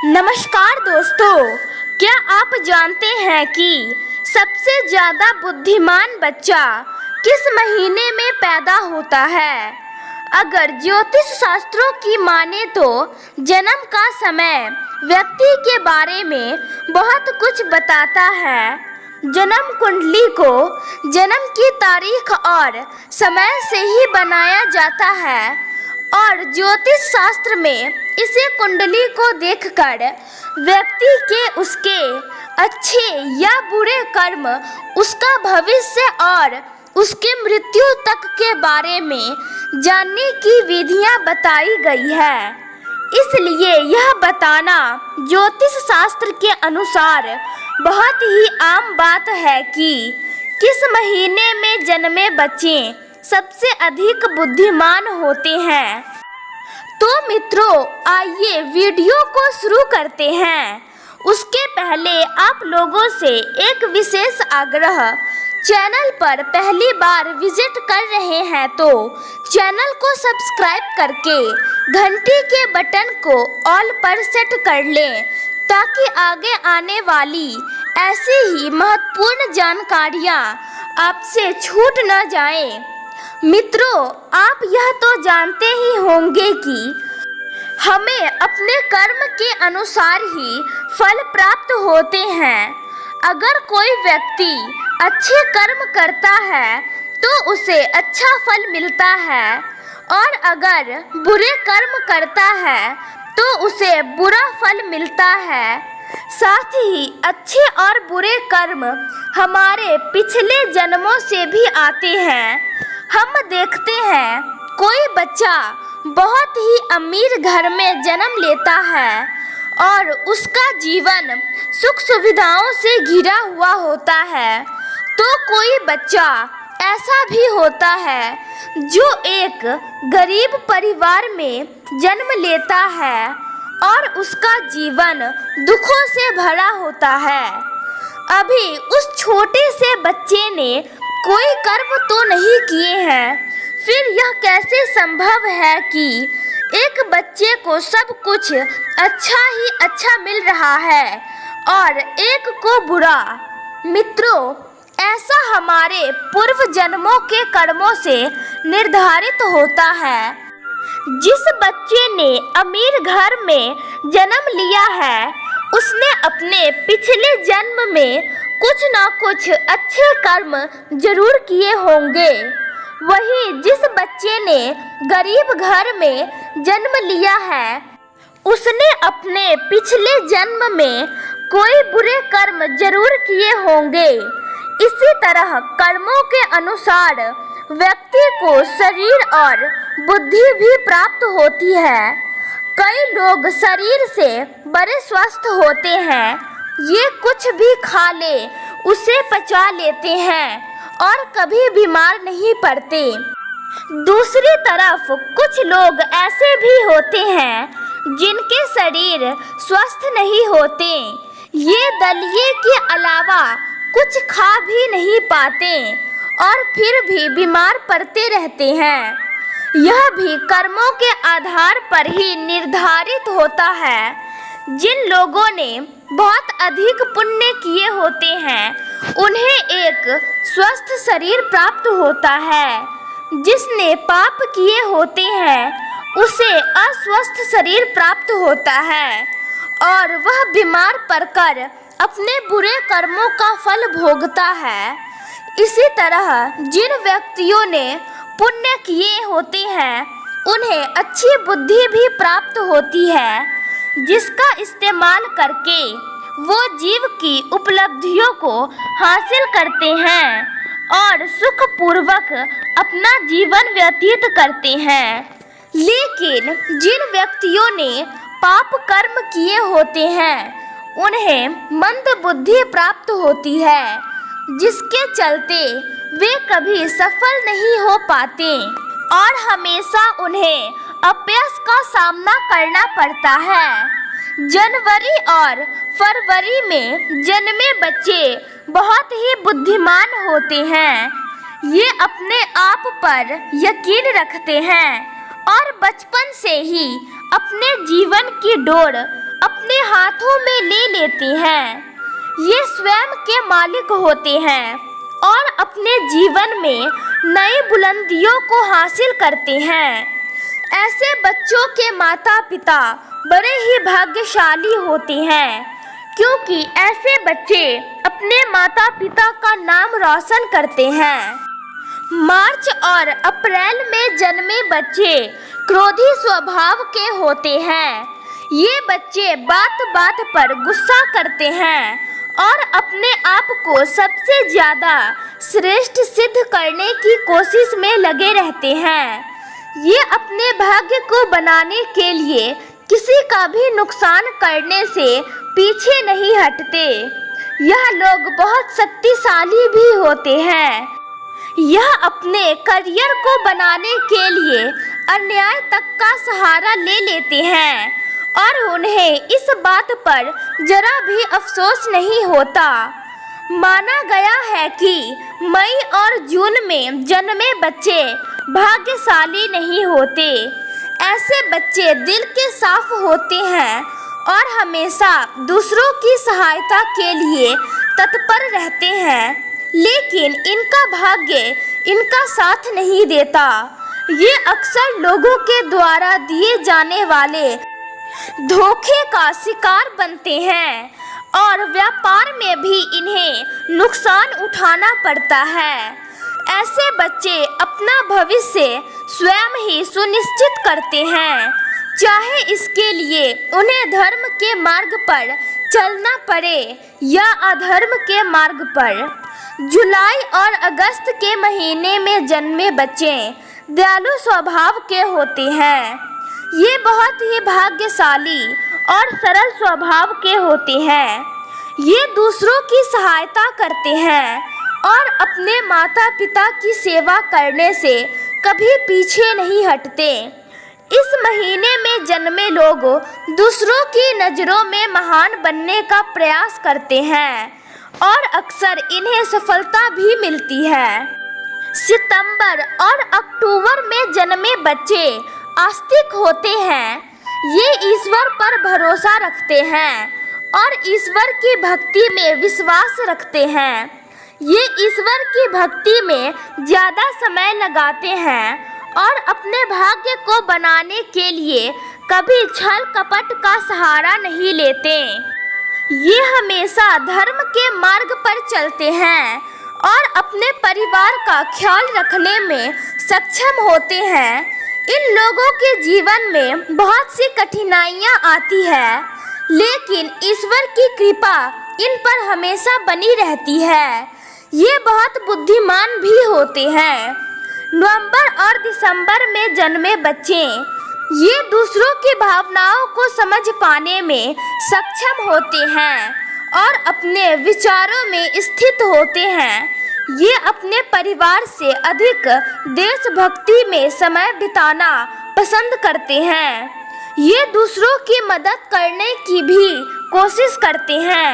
नमस्कार दोस्तों, क्या आप जानते हैं कि सबसे ज़्यादा बुद्धिमान बच्चा किस महीने में पैदा होता है? अगर ज्योतिष शास्त्रों की माने तो जन्म का समय व्यक्ति के बारे में बहुत कुछ बताता है। जन्म कुंडली को जन्म की तारीख और समय से ही बनाया जाता है और ज्योतिष शास्त्र में इसे कुंडली को देखकर व्यक्ति के उसके अच्छे या बुरे कर्म, उसका भविष्य और उसके मृत्यु तक के बारे में जानने की विधियां बताई गई है। इसलिए यह बताना ज्योतिष शास्त्र के अनुसार बहुत ही आम बात है कि किस महीने में जन्मे बच्चे सबसे अधिक बुद्धिमान होते हैं। तो मित्रों, आइए वीडियो को शुरू करते हैं। उसके पहले आप लोगों से एक विशेष आग्रह, चैनल पर पहली बार विजिट कर रहे हैं तो चैनल को सब्सक्राइब करके घंटी के बटन को ऑल पर सेट कर लें ताकि आगे आने वाली ऐसी ही महत्वपूर्ण जानकारियां आपसे छूट न जाएं। मित्रों, आप यह तो जानते ही होंगे कि हमें अपने कर्म के अनुसार ही फल प्राप्त होते हैं। अगर कोई व्यक्ति अच्छे कर्म करता है तो उसे अच्छा फल मिलता है और अगर बुरे कर्म करता है तो उसे बुरा फल मिलता है। साथ ही अच्छे और बुरे कर्म हमारे पिछले जन्मों से भी आते हैं। हम देखते हैं कोई बच्चा बहुत ही अमीर घर में जन्म लेता है और उसका जीवन सुख सुविधाओं से घिरा हुआ होता है, तो कोई बच्चा ऐसा भी होता है जो एक गरीब परिवार में जन्म लेता है और उसका जीवन दुखों से भरा होता है। अभी उस छोटे से बच्चे ने कोई कर्म तो नहीं किए हैं, फिर यह कैसे संभव है कि एक बच्चे को सब कुछ अच्छा ही अच्छा मिल रहा है और एक को बुरा? मित्रों, ऐसा हमारे पूर्व जन्मों के कर्मों से निर्धारित होता है। जिस बच्चे ने अमीर घर में जन्म लिया है उसने अपने पिछले जन्म में कुछ ना कुछ अच्छे कर्म जरूर किए होंगे। वही जिस बच्चे ने गरीब घर में जन्म लिया है उसने अपने पिछले जन्म में कोई बुरे कर्म जरूर किए होंगे। इसी तरह कर्मों के अनुसार व्यक्ति को शरीर और बुद्धि भी प्राप्त होती है। कई लोग शरीर से बड़े स्वस्थ होते हैं, ये कुछ भी खा ले उसे पचा लेते हैं और कभी बीमार नहीं पड़ते। दूसरी तरफ कुछ लोग ऐसे भी होते हैं जिनके शरीर स्वस्थ नहीं होते, ये दलिए के अलावा कुछ खा भी नहीं पाते और फिर भी बीमार पड़ते रहते हैं। यह भी कर्मों के आधार पर ही निर्धारित होता है। जिन लोगों ने बहुत अधिक पुण्य किए होते हैं उन्हें एक स्वस्थ शरीर प्राप्त होता है। जिसने पाप किए होते हैं उसे अस्वस्थ शरीर प्राप्त होता है और वह बीमार पड़कर अपने बुरे कर्मों का फल भोगता है। इसी तरह जिन व्यक्तियों ने पुण्य किए होते हैं उन्हें अच्छी बुद्धि भी प्राप्त होती है, जिसका इस्तेमाल करके वो जीव की उपलब्धियों को हासिल करते हैं और सुखपूर्वक अपना जीवन व्यतीत करते हैं। लेकिन जिन व्यक्तियों ने पाप कर्म किए होते हैं उन्हें मंद बुद्धि प्राप्त होती है, जिसके चलते वे कभी सफल नहीं हो पाते और हमेशा उन्हें अपयश का सामना करना पड़ता है। जनवरी और फरवरी में जन्मे बच्चे बहुत ही बुद्धिमान होते हैं। ये अपने आप पर यकीन रखते हैं और बचपन से ही अपने जीवन की डोर अपने काबू में ले लेती हैं। ये स्वयं के मालिक होते हैं और अपने जीवन में नई बुलंदियों को हासिल करते हैं। ऐसे बच्चों के माता पिता बड़े ही भाग्यशाली होते हैं, क्योंकि ऐसे बच्चे अपने माता पिता का नाम रोशन करते हैं। मार्च और अप्रैल में जन्मे बच्चे क्रोधी स्वभाव के होते हैं। ये बच्चे बात बात पर गुस्सा करते हैं और अपने आप को सबसे ज़्यादा श्रेष्ठ सिद्ध करने की कोशिश में लगे रहते हैं। ये अपने भाग्य को बनाने के लिए किसी का भी नुकसान करने से पीछे नहीं हटते। यह लोग बहुत शक्तिशाली भी होते हैं। यह अपने करियर को बनाने के लिए अन्याय तक का सहारा ले लेते हैं और उन्हें इस बात पर जरा भी अफसोस नहीं होता। माना गया है कि मई और जून में जन्मे बच्चे भाग्यशाली नहीं होते। ऐसे बच्चे दिल के साफ होते हैं और हमेशा दूसरों की सहायता के लिए तत्पर रहते हैं, लेकिन इनका भाग्य इनका साथ नहीं देता। ये अक्सर लोगों के द्वारा दिए जाने वाले धोखे का शिकार बनते हैं और व्यापार में भी इन्हें नुकसान उठाना पड़ता है। ऐसे बच्चे अपना भविष्य स्वयं ही सुनिश्चित करते हैं, चाहे इसके लिए उन्हें धर्म के मार्ग पर चलना पड़े या अधर्म के मार्ग पर। जुलाई और अगस्त के महीने में जन्मे बच्चे दयालु स्वभाव के होते हैं। ये बहुत ही भाग्यशाली और सरल स्वभाव के होते हैं। ये दूसरों की सहायता करते हैं और अपने माता पिता की सेवा करने से कभी पीछे नहीं हटते। इस महीने में जन्मे लोग दूसरों की नज़रों में महान बनने का प्रयास करते हैं और अक्सर इन्हें सफलता भी मिलती है। सितंबर और अक्टूबर में जन्मे बच्चे आस्तिक होते हैं। ये ईश्वर पर भरोसा रखते हैं और ईश्वर की भक्ति में विश्वास रखते हैं। ये ईश्वर की भक्ति में ज़्यादा समय लगाते हैं और अपने भाग्य को बनाने के लिए कभी छल कपट का सहारा नहीं लेते। ये हमेशा धर्म के मार्ग पर चलते हैं और अपने परिवार का ख्याल रखने में सक्षम होते हैं। इन लोगों के जीवन में बहुत सी कठिनाइयाँ आती है, लेकिन ईश्वर की कृपा इन पर हमेशा बनी रहती है। ये बहुत बुद्धिमान भी होते हैं। नवंबर और दिसंबर में जन्मे बच्चे ये दूसरों की भावनाओं को समझ पाने में सक्षम होते हैं और अपने विचारों में स्थित होते हैं। ये अपने परिवार से अधिक देशभक्ति में समय बिताना पसंद करते हैं। ये दूसरों की मदद करने की भी कोशिश करते हैं।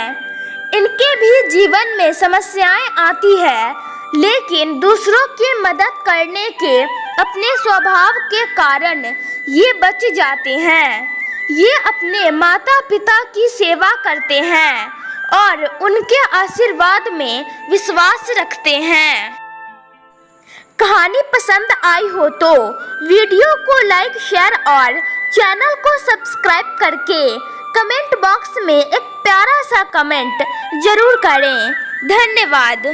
इनके भी जीवन में समस्याएं आती है, लेकिन दूसरों की मदद करने के अपने स्वभाव के कारण ये बच जाते हैं। ये अपने माता पिता की सेवा करते हैं और उनके आशीर्वाद में विश्वास रखते हैं। कहानी पसंद आई हो तो वीडियो को लाइक, शेयर और चैनल को सब्सक्राइब करके कमेंट बॉक्स में एक प्यारा सा कमेंट जरूर करें। धन्यवाद।